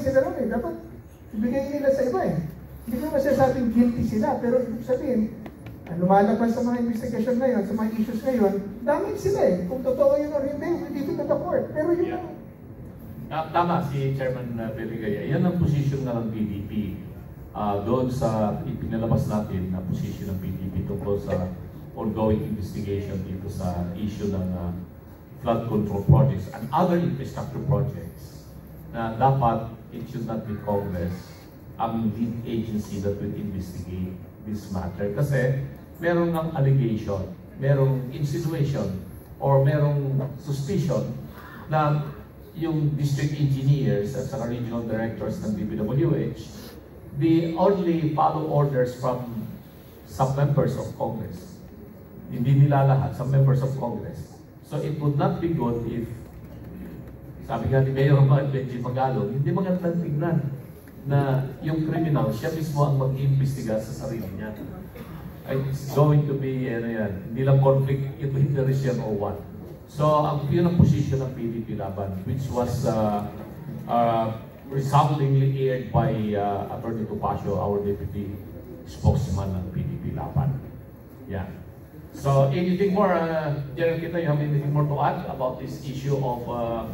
sila ron eh. Dapat ibigay nila sa iba eh. Hindi ko masasabing guilty sila, pero ibig sabihin, lumalabas sa mga investigation ngayon, sa mga issues ngayon, daming sila eh. Kung totoo yun or hindi, we leave it to the court. Pero yun lang. Tama si Chairman Beligaya. Yan ang posisyon na ng PDP. Doon sa ipinalabas natin na posisyon ng PDP tungkol sa ongoing investigation dito sa issue ng flood control projects and other infrastructure projects na dapat it should not be Congress ang lead agency that will investigate this matter. Kasi merong ng allegation, merong insinuation, or merong suspicion na yung district engineers at saka regional directors ng DPWH, they only follow orders from some members of Congress. Hindi nila lahat, some members of Congress. So it would not be good if, sabi nga ni Mayor Benji Magalong, hindi magandang tignan na yung criminal, siya mismo ang mag-iimbestiga sa sarili niya. It's going to be, hindi lang conflict of interest yan or what. So, yun ang position ng PDP Laban, which was resoundingly aired by Attorney Topacio, our deputy spokesman ng PDP Laban. Yeah. So, anything more, General Kita, you have anything more to add about this issue of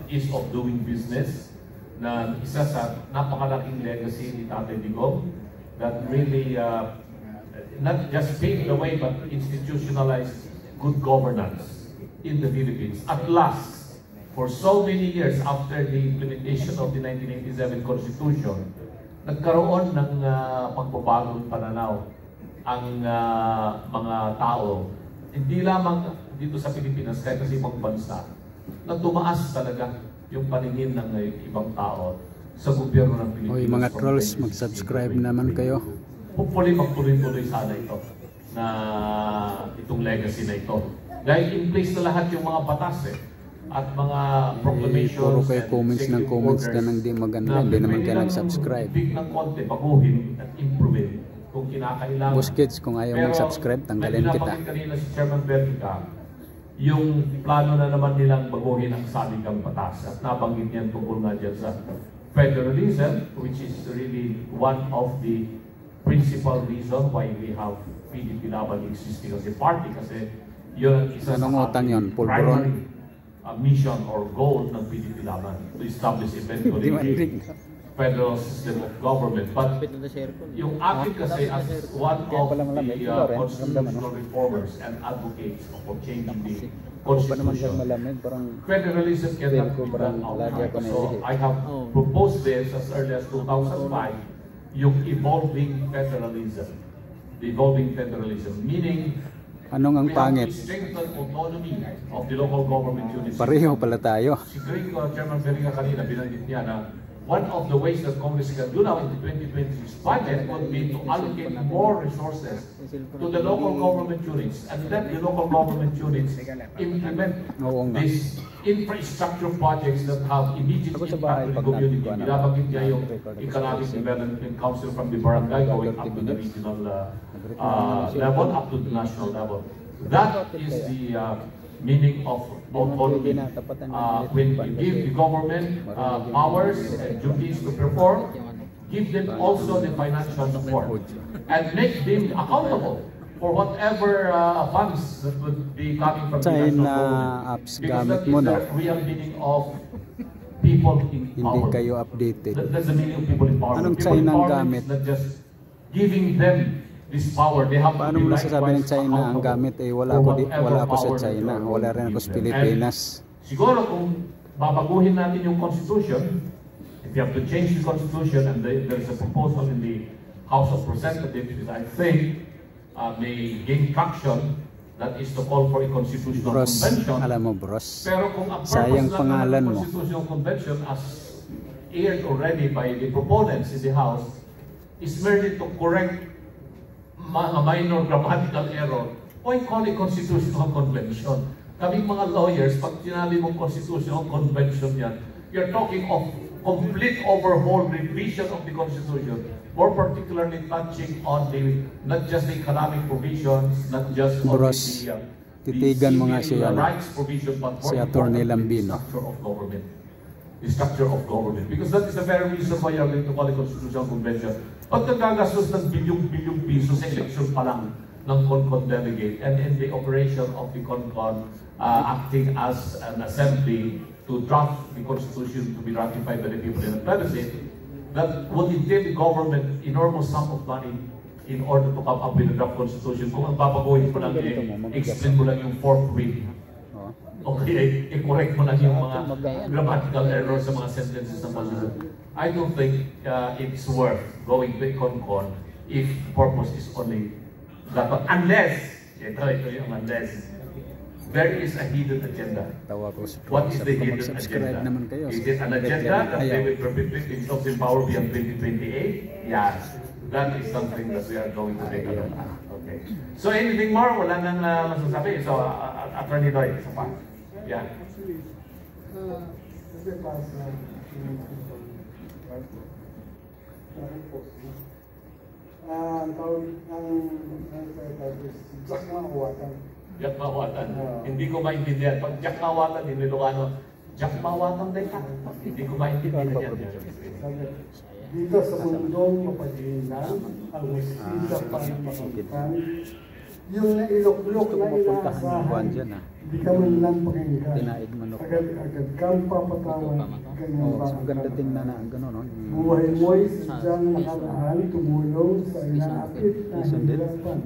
ease of doing business na isa sa napakalaking legacy ni Tatay Digong that really not just paved the way but institutionalized good governance in the Philippines. At last, for so many years after the implementation of the 1987 Constitution, nagkaroon ng pagbabagong pananaw ang mga tao, hindi lamang dito sa Pilipinas, kahit sa ibang bansa, na tumaas talaga yung paningin ng ibang tao sa gobyerno ng Pilipinas. Oy, mga trolls, mag-subscribe naman kayo. Hopefully, magtuloy-tuloy sana ito, na itong legacy na ito. Dahil in place na lahat yung mga batas at mga proclamations. Puro kayo comments ng comments na nang di maganda, hindi naman kayo nag-subscribe. Big ng konti, baguhin at improve kung kinakailangan. Boss Kids, kung ayaw mag-subscribe, tanggalin kita. Pero, kanina si Chairman Bertica, yung plano na naman nilang baguhin ang saligang batas at nabanggit niyan tungkol nga dyan sa federalism, which is really one of the principal reason why we have PDP Laban existing as a party, kasi yun ang isa sa primary mission or goal ng PDP Laban to establish eventually a federal system of government. But yung akin kasi as one of the constitutional reformers and advocates for changing the Constitution, federalism cannot be done outright. So I have proposed this as early as 2005, yung evolving federalism. The evolving federalism, meaning anong ang pangit? Autonomy of the local government units. Pareho pala tayo. Si Chairman Belinga kanina, binanggit niya na one of the ways that Congress can do now in the 2026 budget would be to allocate more resources to the local government units and let the local government units implement these infrastructure projects that have immediate impact on the community. Binabanggit niya yung Economic Development Council from the barangay going up to the regional level, up to the national level. That is the meaning of autonomy. When you give the government powers and duties to perform, give them also the financial support and make them accountable for whatever funds that would be coming from the national government. Apps Because gamit that mo, is no? the real meaning of people in Hindi power. kayo updated. That's the meaning of people in power. Anong People in China ang power gamit? is not just giving them this power. They have Paano to be mo nasasabi ng China ang gamit? Wala ako sa China. Wala rin ako sa Pilipinas. Siguro kung babaguhin natin yung Constitution, if you have to change the Constitution and there is a proposal in the House of Representatives, I think may gain traction, that is to call for a constitutional convention. Alam mo, bros, Pero kung ang sayang purpose pangalan ng mo. constitutional convention as aired already by the proponents in the House is merely to correct a minor grammatical error, why call it constitutional convention? Kaming mga lawyers, pag sinabi mong constitutional convention yan, you're talking of complete overhaul revision of the Constitution, more particularly touching on the, not just the economic provisions, not just on Bros, titigan mo nga siya, rights provision, but si Atty. Lambino. structure of government. the structure of government. Because that is the very reason why you are going to call a constitutional convention. Pag nagagastos ng bilyong-bilyong piso sa election pa lang ng CONCON delegate and in the operation of the CONCON acting as an assembly to draft the constitution to be ratified by the people in the plebiscite, that would entail the government enormous sum of money in order to come up with a draft constitution. Kung ang babaguhin mo lang, explain mo lang yung fourth reading. Okay, i-correct mo lang yung mga grammatical errors sa mga sentences ng constitution. I don't think it's worth going to a CONCON if the purpose is only that one. Unless, ito yung unless, there is a hidden agenda. What is the hidden agenda? Is it an agenda that they will perpetuate themselves in power beyond 2028? Yes. That is something that we are going to take a look at. Okay. So anything more? Wala nang masasabi. So, Attorney Lloyd, isa pa. Yeah. Ang tawag ng Jack Mawatan. Jack Mawatan. Hindi ko maintindihan. Pag Jack Mawatan, in Ilocano, Jack Mawatan din ka. Hindi ko maintindihan yan. Dito sa mundong mapaghihinang, ang misisa pang makapitan, yung nailok-lok na inaasahan, di ka man lang pakinggan. Agad-agad kang papatawan, ganyan ba ang ganda tingnan na gano'n, no? buhay mo'y sadyang nakaraan, tumulong sa inaapit na hirapan.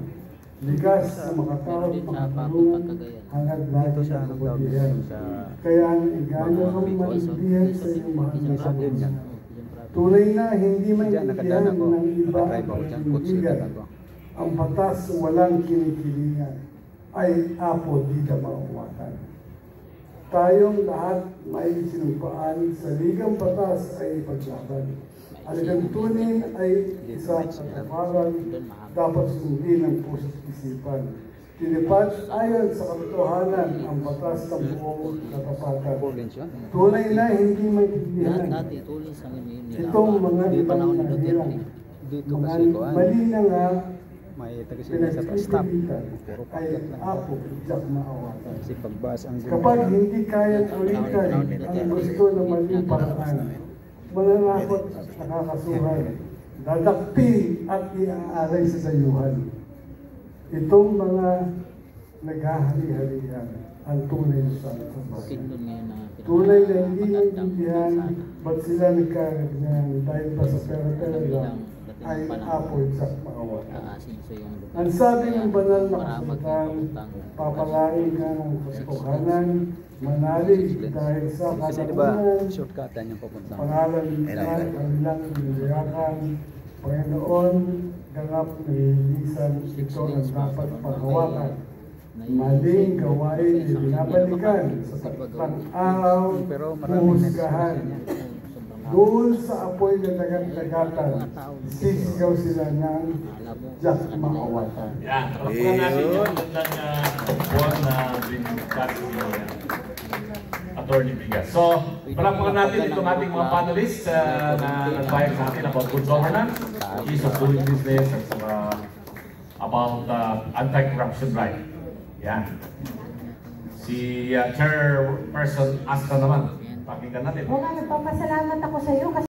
Ligas na makatawag pagkakarungan, hangad lagi sa kabutihan. Kaya ang igano ng maintindihan sa iyong mahal na kabunan. Tunay na hindi maintindihan ng iba ang kaibigan. Ang batas walang kinikilingan ay apo di ka mauwatan. Tayong lahat may sinumpaan sa ligang batas ay paglaban. Aligantunin ay isa sa kataparan, dapat sundin ang puso't isipan. Tinipad ayon sa katotohanan ang batas ng buong katapatan. Tunay na hindi maintindihan itong mga ibang nahirang. Mali na nga pinagpipilitan ay apo Jack Mawatan. Kapag hindi kayang ulitan ang gusto ng maling paraan, mananakot at nakakasuhan, dadakpin at iaalay sa dayuhan. Itong mga naghahari-harihan ang tunay na sanatang. Tunay na hindi naintindihan ba't sila nagkakaganyan dahil pa sa pera-pera lang ay apoy sa Mawatan. Ang sabi ng banal na kasulatan, papalain ka ng katotohanan, manalig dahil sa katapunan, pangalan ng kanilang niliyakan, Panginoon, ganap na nililisan, ito ang dapat paghawakan. Maling gawain ay binabalikan sa taklang araw, puhusgahan. Doon sa apoy na dagat-dagatan, sisigaw sila ng Jack Mawatan. Yan, palapakan natin yung magandang buwan na binigkas ni Attorney Bigas. So, palapakan natin itong ating mga panelists na nagbayag sa atin about good governance, ease of doing business, at saka about anti-corruption drive. Yan. Si Chairperson Asta naman. Pakinggan natin. Nagpapasalamat ako sa iyo kasi